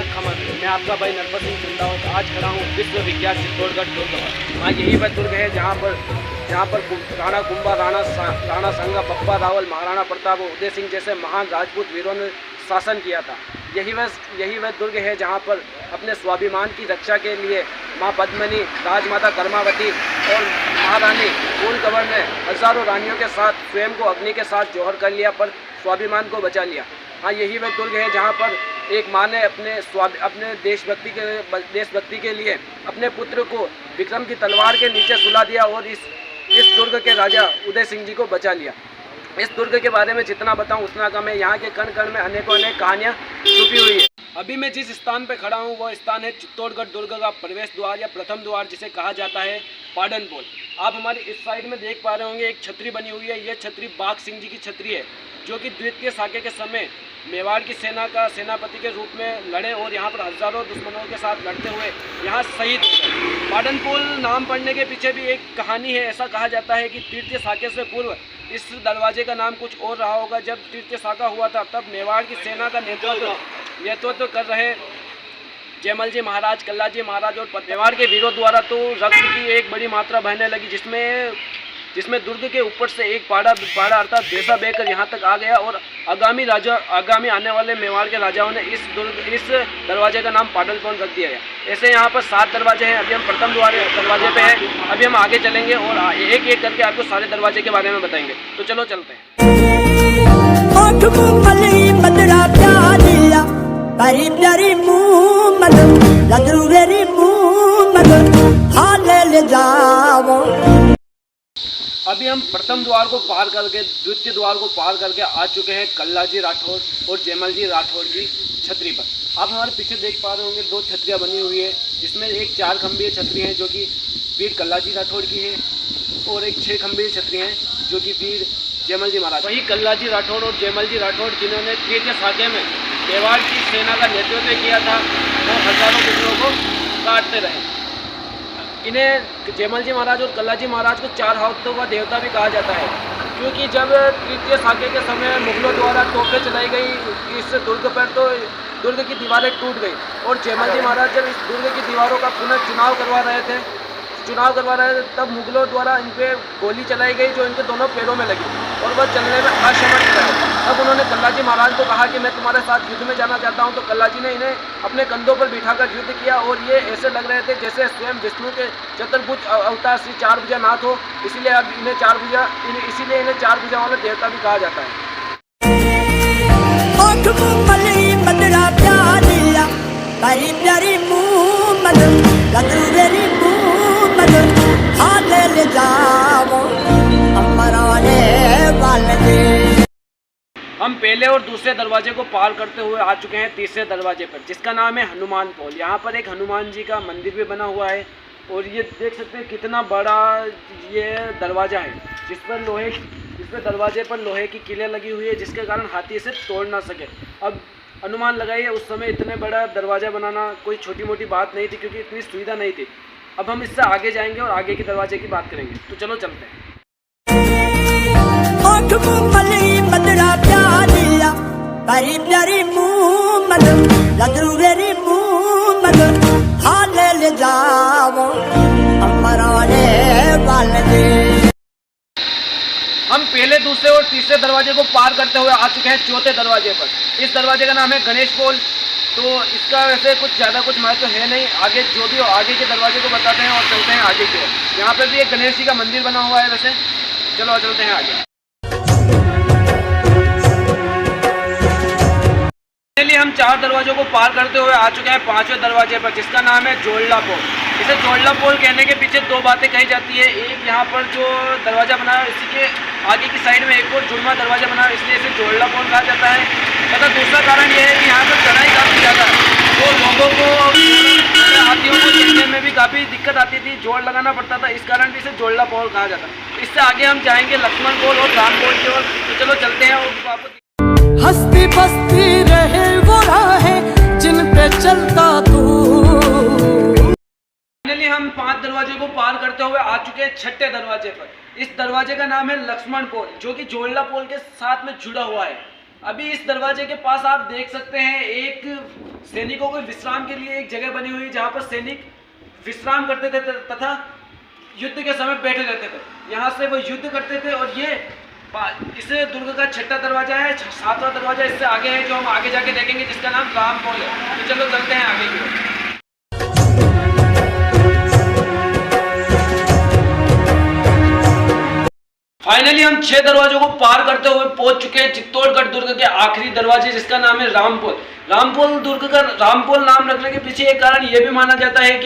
जग खमन। मैं आपका भाई नरपत सिंह चंदावत आज खड़ा हूँ विश्व विख्यात चित्तौड़गढ़ दुर्ग पर। हाँ, यही वह दुर्ग है जहाँ पर राणा कुंभा, राणा संगा, बप्पा रावल, महाराणा प्रताप और उदय सिंह जैसे महान राजपूत वीरों ने शासन किया था। यही वह दुर्ग है जहाँ पर अपने स्वाभिमान की रक्षा के लिए माँ पद्मिनी, राजमाता कर्मावती और महारानी फूलकवर ने हजारों रानियों के साथ स्वयं को अग्नि के साथ जौहर कर लिया पर स्वाभिमान को बचा लिया। हाँ, यही वह दुर्ग है जहाँ पर एक माँ ने अपने देशभक्ति के लिए अपने पुत्र को विक्रम की तलवार के नीचे सुला दिया और इस दुर्ग के राजा उदय सिंह जी को बचा लिया। इस दुर्ग के बारे में जितना बताऊं उतना कम है। यहाँ के कण कण में अनेकों कहानियाँ छुपी हुई है। अभी मैं जिस स्थान पर खड़ा हूँ वह स्थान है चित्तौड़गढ़ दुर्ग का प्रवेश द्वार या प्रथम द्वार, जिसे कहा जाता है पाडन पोल। आप हमारी इस साइड में देख पा रहे होंगे एक छतरी बनी हुई है। यह छतरी बाघ सिंह जी की छतरी है, जो कि द्वितीय साके के समय मेवाड़ की सेना का सेनापति के रूप में लड़े और यहाँ पर हजारों दुश्मनों के साथ लड़ते हुए यहाँ शहीद हुए। पाडन पोल नाम पड़ने के पीछे भी एक कहानी है। ऐसा कहा जाता है कि तृतीय साके से पूर्व इस दरवाजे का नाम कुछ और रहा होगा। जब तृतीय साका हुआ था तब मेवाड़ की सेना का नेतृत्व कर रहे जयमल जी महाराज, कल्ला जी महाराज और मेवाड़ के वीरों द्वारा तो रक्त की एक बड़ी मात्रा बहने लगी, जिसमें दुर्ग के ऊपर से एक पाड़ा अर्थात देसा बहकर यहाँ तक आ गया और आगामी आने वाले मेवाड़ के राजाओं ने इस दरवाजे का नाम पाडन पोल रख दिया गया। ऐसे यहाँ पर 7 दरवाजे हैं। अभी हम प्रथम दरवाजे पे हैं। अभी हम आगे चलेंगे और एक एक करके आपको सारे दरवाजे के बारे में बताएंगे। तो चलो चलते हैं। अभी हम प्रथम द्वार को पार करके द्वितीय द्वार को पार करके आ चुके हैं कल्ला जी राठौड़ और जयमल जी राठौड़ की छतरी पर। आप हमारे पीछे देख पा रहे होंगे 2 छतरियाँ बनी हुई है, जिसमें एक 4 खंभीय छतरी है जो कि वीर कल्ला जी राठौड़ की है और एक 6 खंभीय छतरी हैं जो कि वीर जयमल जी महाराज। वही कल्ला जी राठौड़ और जयमल जी राठौड़ जिन्होंने तृतीय साके में मेवाड़ की सेना का नेतृत्व किया था और हजारों पुत्रों को काटते रहे। इन्हें जयमल जी महाराज और कल्ला जी महाराज को 4 हाथों का देवता भी कहा जाता है, क्योंकि जब तृतीय साके के समय मुगलों द्वारा तोपें चलाई गई इस दुर्ग पर तो दुर्ग की दीवारें टूट गई और जयमल जी महाराज जब इस दुर्ग की दीवारों का पुनः चुनाव करवा रहे थे तब मुगलों द्वारा इन पे गोली चलाई गई जो इनके दोनों पैरों में लगी और वह चलने में असमर्थ रहे। तब उन्होंने कल्ला जी महाराज को कहा कि मैं तुम्हारे साथ युद्ध में जाना चाहता हूं। तो कल्ला जी ने इन्हें अपने कंधों पर बिठाकर युद्ध किया और ये ऐसे लग रहे थे जैसे स्वयं विष्णु के चतुर्भुज अवतार श्री 4 भुजा नाथ हो। इसीलिए अब इन्हें 4 भुजा वाले देवता भी कहा जाता है। हम पहले और दूसरे दरवाजे को पार करते हुए आ चुके हैं तीसरे दरवाजे पर, जिसका नाम है हनुमान पोल। यहाँ पर एक हनुमान जी का मंदिर भी बना हुआ है और ये देख सकते हैं कितना बड़ा ये दरवाज़ा है, जिस पर दरवाजे पर लोहे की कीलें लगी हुई है, जिसके कारण हाथी इसे तोड़ ना सके। अब अनुमान लगाइए उस समय इतने बड़ा दरवाज़ा बनाना कोई छोटी मोटी बात नहीं थी, क्योंकि इतनी सुविधा नहीं थी। अब हम इससे आगे जाएंगे और आगे के दरवाजे की बात करेंगे। तो चलो चलते हैं। हम पहले, दूसरे और तीसरे दरवाजे को पार करते हुए आ चुके हैं चौथे दरवाजे पर। इस दरवाजे का नाम है गणेश पोल। तो इसका वैसे ज्यादा कुछ महत्व है नहीं, आगे जो भी हो आगे के दरवाजे को बताते हैं और चलते हैं आगे की ओर। यहाँ पे भी एक गणेश जी का मंदिर बना हुआ है। वैसे चलो चलते हैं आगे। हम 4 दरवाजों को पार करते हुए आ चुके हैं 5वें दरवाजे पर, जिसका नाम है जोड़ला पोल। इसे जोड़ला पोल कहने के पीछे 2 बातें कही जाती है। एक, यहाँ पर जो दरवाजा बना है इसी के आगे की साइड में एक और जुड़वा दरवाजा बना है, इसलिए इसे जोड़ला पोल कहा जाता है। तथा दूसरा कारण यह है कि यहाँ पर चढ़ाई काफ़ी ज़्यादा है तो लोगों को हाथियों को चढ़ने में भी काफ़ी दिक्कत आती थी, जोड़ लगाना पड़ता था। इस कारण भी इसे जोड़ला पोल कहा जाता है। इससे आगे हम जाएंगे लक्ष्मण पोल और राम पोल की ओर। तो चलो चलते हैं और आपको हस्ती बस्ती रहे वो राहें जिन पे चलता तू। फाइनली हम 5 दरवाजे को पार करते हुए आ चुके हैं 6ठे दरवाजे पर। इस दरवाजे का नाम है लक्ष्मण पोल, जो कि जोड़ला पोल के साथ में जुड़ा हुआ है। अभी इस दरवाजे के पास आप देख सकते हैं एक सैनिकों को विश्राम के लिए एक जगह बनी हुई, जहाँ पर सैनिक विश्राम करते थे तथा युद्ध के समय बैठे रहते थे। यहाँ से वो युद्ध करते थे। और ये इस दुर्ग का 6वां दरवाजा है। 7वां दरवाजा इससे आगे है, जो हम आगे जाके देखेंगे, जिसका नाम रामपोल है। तो चलो चलते हैं आगे की ओर। फाइनली हम 6 दरवाजों को पार करते हुए पहुंच चुके हैं चित्तौड़गढ़ दुर्ग के आखिरी दरवाजे, जिसका नाम है रामपोल। रामपोल दुर्ग का रामपोल नाम रखने के पीछे एक कारण यह भी माना जाता है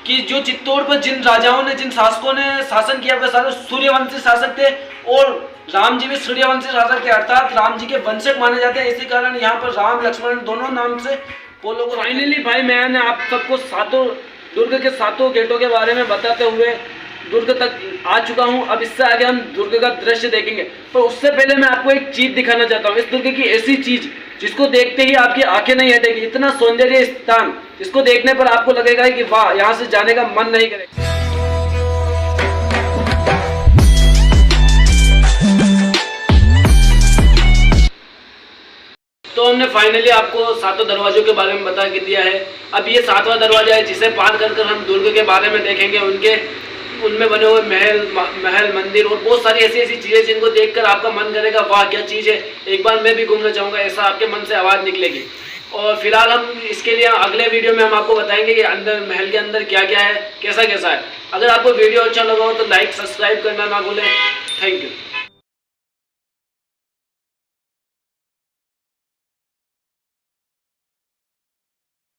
कि जो चित्तौड़ पर जिन राजाओं ने, जिन शासकों ने शासन किया, वे सारे सूर्यवंशी शासक थे और राम जी भी सूर्यवंशी शासक थे, अर्थात राम जी के वंशज माने जाते हैं। इसी कारण यहाँ पर राम लक्ष्मण दोनों नाम से पोलो को। फाइनली भाई मैंने आप सबको दुर्ग के 7 गेटों के बारे में बताते हुए दुर्ग तक आ चुका हूं। अब इससे आगे हम दुर्ग का दृश्य देखेंगे, पर उससे पहले मैं आपको एक चीज दिखाना चाहता हूं। इस दुर्ग की ऐसी चीज जिसको देखते ही आपकी आंखें नहीं हटेगी, इतना सौंदर्य स्थान जिसको देखने पर आपको लगेगा कि वाह, यहां से जाने का मन नहीं करेगा। तो हमने फाइनली आपको 7 दरवाजों के बारे में बता के दिया है। अब ये 7वां दरवाजा है, जिसे पार कर हम दुर्ग के बारे में देखेंगे। उनमें बने हुए महल मंदिर और बहुत सारी ऐसी चीजें जिनको देखकर आपका मन करेगा वाह क्या चीज़ है, एक बार मैं भी घूमना चाहूँगा, ऐसा आपके मन से आवाज़ निकलेगी। और फिलहाल हम इसके लिए अगले वीडियो में हम आपको बताएंगे कि अंदर महल के अंदर क्या क्या है, कैसा कैसा है। अगर आपको वीडियो अच्छा लगा हो तो लाइक सब्सक्राइब करना ना भूलें। Thank you.